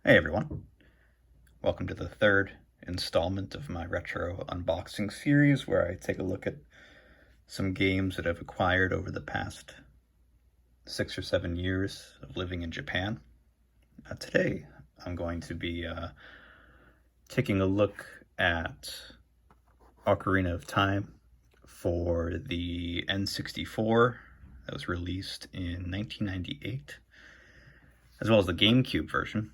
Hey everyone, welcome to the third installment of my retro unboxing series where I take a look at some games that I've acquired over the past 6 or 7 years of living in Japan. Today I'm going to be taking a look at Ocarina of Time for the N64 that was released in 1998, as well as the GameCube version.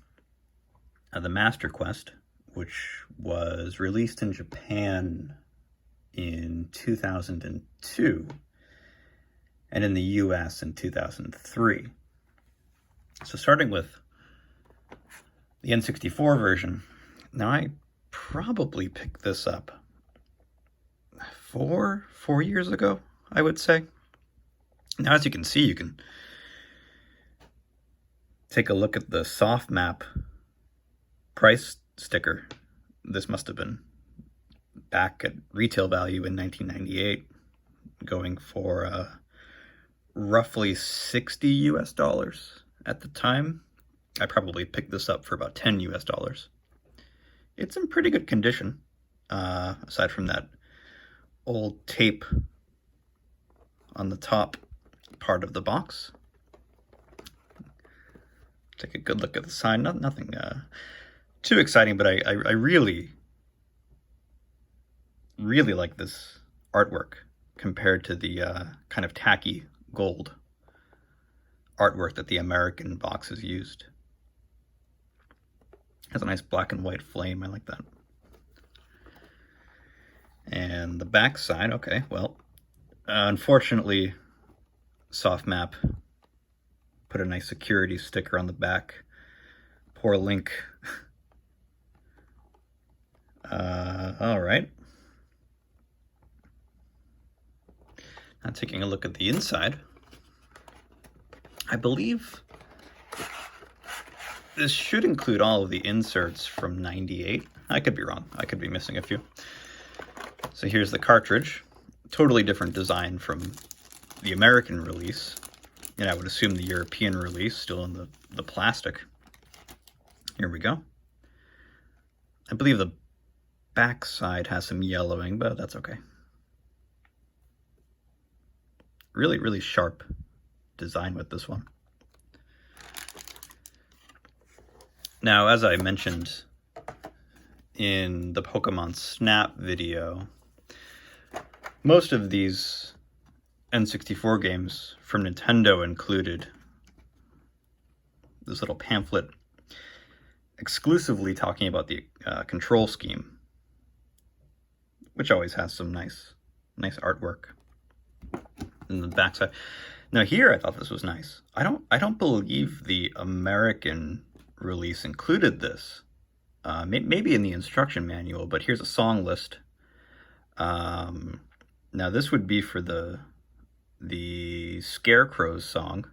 The Master Quest, which was released in Japan in 2002 and in the US in 2003. So starting with the N64 version, now I probably picked this up four years ago, I would say. Now as you can see, you can take a look at the soft map price sticker. This must have been back at retail value in 1998, going for roughly 60 US dollars at the time. I probably picked this up for about 10 US dollars. It's in pretty good condition, aside from that old tape on the top part of the box. Take a good look at the sign. Nothing too exciting, but I really like this artwork compared to the kind of tacky gold artwork that the American boxes used. Has a nice black and white flame. I like that. And the back side, okay, well, unfortunately, Soft Map put a nice security sticker on the back. Poor Link. All right. Now taking a look at the inside, I believe this should include all of the inserts from '98. I could be wrong. I could be missing a few. So here's the cartridge. Totally different design from the American release. And I would assume the European release, still in the plastic. Here we go. I believe the back side has some yellowing, but that's okay. Really sharp design with this one. Now, as I mentioned in the Pokemon Snap video, most of these N64 games from Nintendo included this little pamphlet exclusively talking about the control scheme, which always has some nice artwork in the backside. Now here, I thought this was nice. I don't believe the American release included this. Maybe in the instruction manual, but here's a song list. Now this would be for the Scarecrow's song,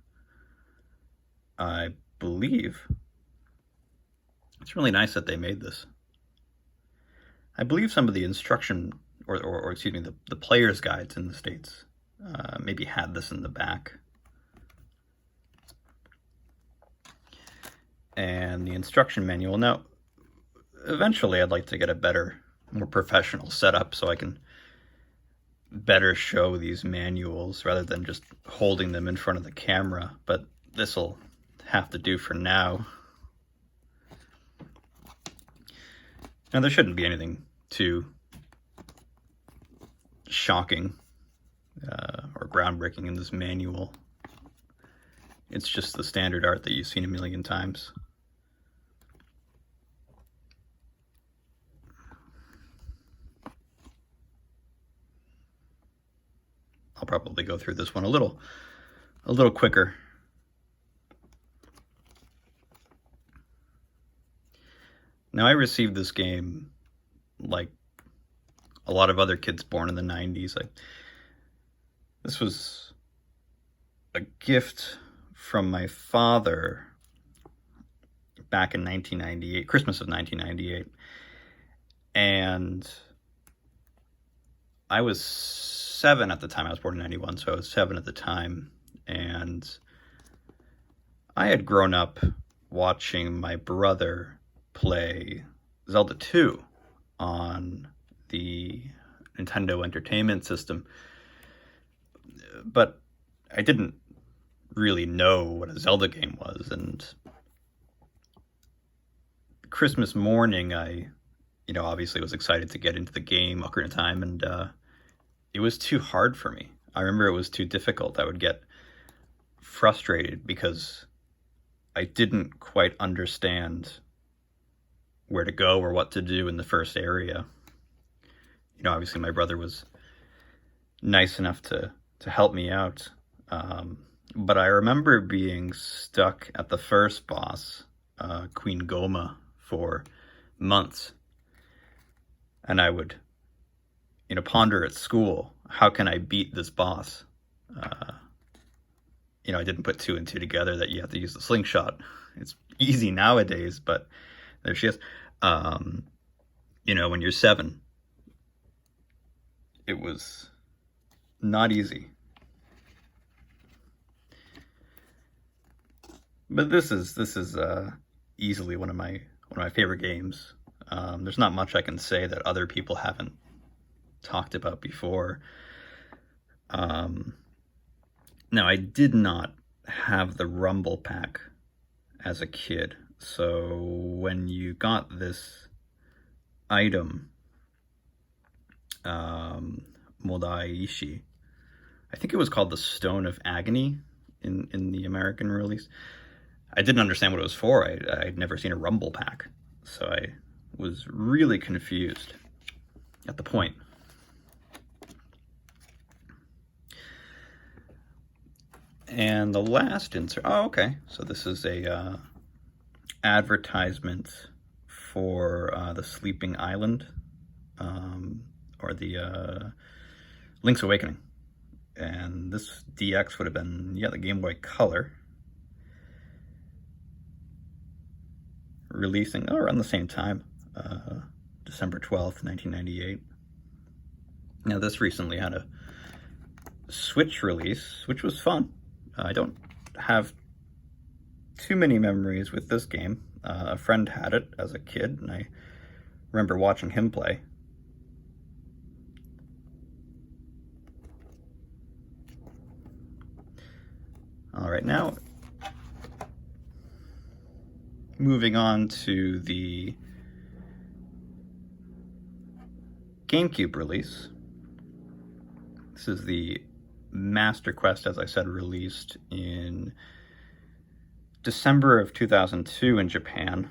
I believe. It's really nice that they made this. I believe some of the instruction, or excuse me, the player's guides in the States maybe had this in the back. And the instruction manual. Now, eventually I'd like to get a better, more professional setup so I can better show these manuals rather than just holding them in front of the camera, but this'll have to do for now. Now, there shouldn't be anything too shocking or groundbreaking in this manual. It's just the standard art that you've seen a million times. I'll probably go through this one a little quicker. Now, I received this game like a lot of other kids born in the 90s. This was a gift from my father back in 1998, Christmas of 1998. And I was 7 at the time. I was born in 91, so I was 7 at the time. And I had grown up watching my brother play Zelda 2 on the Nintendo Entertainment System, but I didn't really know what a Zelda game was, and Christmas morning I obviously was excited to get into the game Ocarina of Time, and it was too hard for me. I remember it was too difficult. I would get frustrated because I didn't quite understand where to go or what to do in the first area. Obviously my brother was nice enough to help me out. But I remember being stuck at the first boss, Queen Goma, for months. And I would, ponder at school, how can I beat this boss? I didn't put two and two together that you have to use the slingshot. It's easy nowadays, but there she is. When you're 7, it was not easy. But this is easily one of my favorite games. There's not much I can say that other people haven't talked about before. Now, I did not have the Rumble Pack as a kid, so when you got this item, Modaishi, I think it was called the Stone of Agony in the American release. I didn't understand what it was for. I'd never seen a Rumble Pack, so I was really confused at the point. And the last insert, okay, so this is a advertisement for the Sleeping Island, or the Link's Awakening. And this DX would have been, the Game Boy Color. Releasing around the same time, December 12th, 1998. Now this recently had a Switch release, which was fun. I don't have too many memories with this game. A friend had it as a kid, and I remember watching him play. All right, now moving on to the GameCube release. This is the Master Quest, as I said, released in December of 2002 in Japan.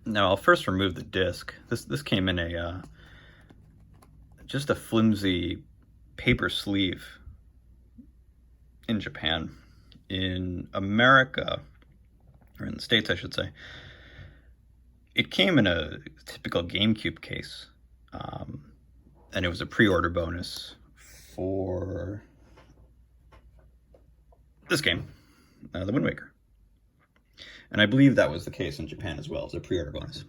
Now, I'll first remove the disc. This came in just a flimsy paper sleeve in Japan. In America, or in the States, I should say, it came in a typical GameCube case, and it was a pre-order bonus for this game, The Wind Waker. And I believe that was the case in Japan as well, as a pre-order bonus.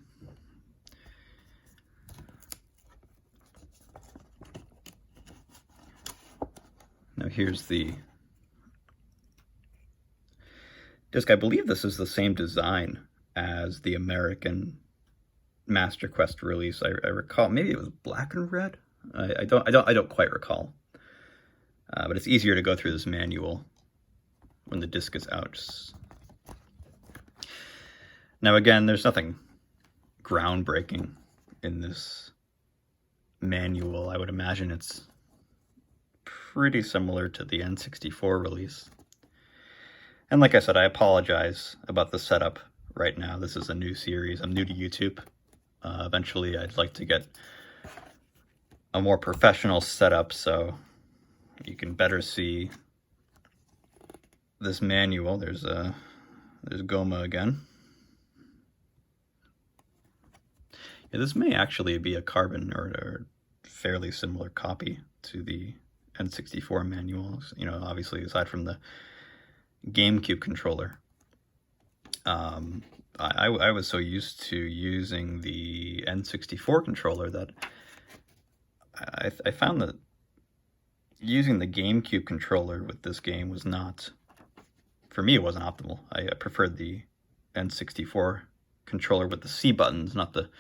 Now here's the disc. I believe this is the same design as the American Master Quest release. I recall, maybe it was black and red. I don't quite recall. But it's easier to go through this manual when the disc is out. Now again, there's nothing groundbreaking in this manual. I would imagine it's pretty similar to the N64 release. And like I said, I apologize about the setup right now. This is a new series. I'm new to YouTube. Eventually, I'd like to get a more professional setup so you can better see this manual. There's Goma again. Yeah, this may actually be a carbon or fairly similar copy to the N64 manuals. Obviously, aside from the GameCube controller. I was so used to using the N64 controller that I found that using the GameCube controller with this game was not for me, it wasn't optimal. I preferred the N64 controller with the C buttons, not the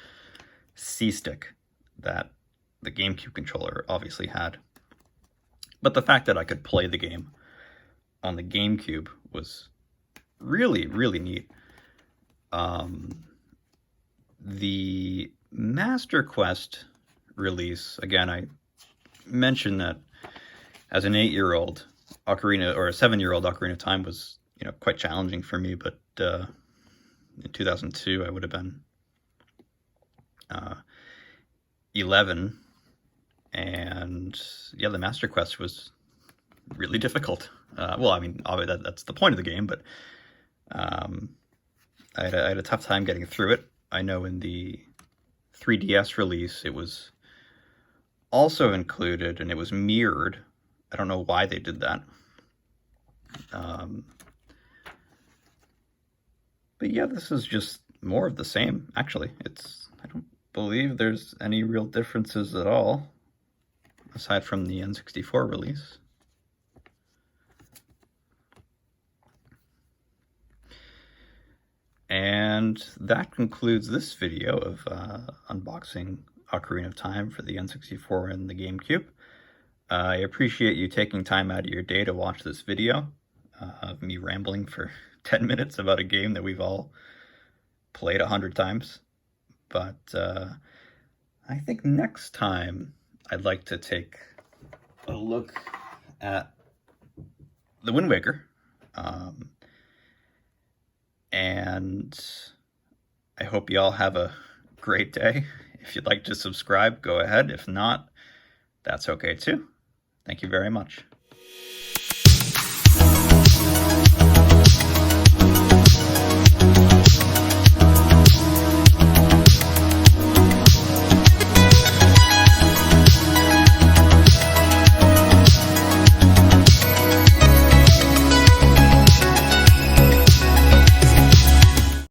C stick that the GameCube controller obviously had. But the fact that I could play the game on the GameCube was really, really neat. The Master Quest release, again, I mentioned that as an 8-year-old, Ocarina, or a 7-year-old, Ocarina of Time was, quite challenging for me, but in 2002, I would have been 11, and yeah, the Master Quest was really difficult. Well, I mean, obviously that's the point of the game, but I had a tough time getting through it. I know in the 3DS release, it was also included, and it was mirrored. I don't know why they did that. But yeah, this is just more of the same, actually. I don't believe there's any real differences at all, aside from the N64 release. And that concludes this video of unboxing Ocarina of Time for the N64 and the GameCube. I appreciate you taking time out of your day to watch this video of me rambling for 10 minutes about a game that we've all played 100 times. But I think next time I'd like to take a look at the Wind Waker. And I hope you all have a great day. If you'd like to subscribe, go ahead. If not, that's okay too. Thank you very much.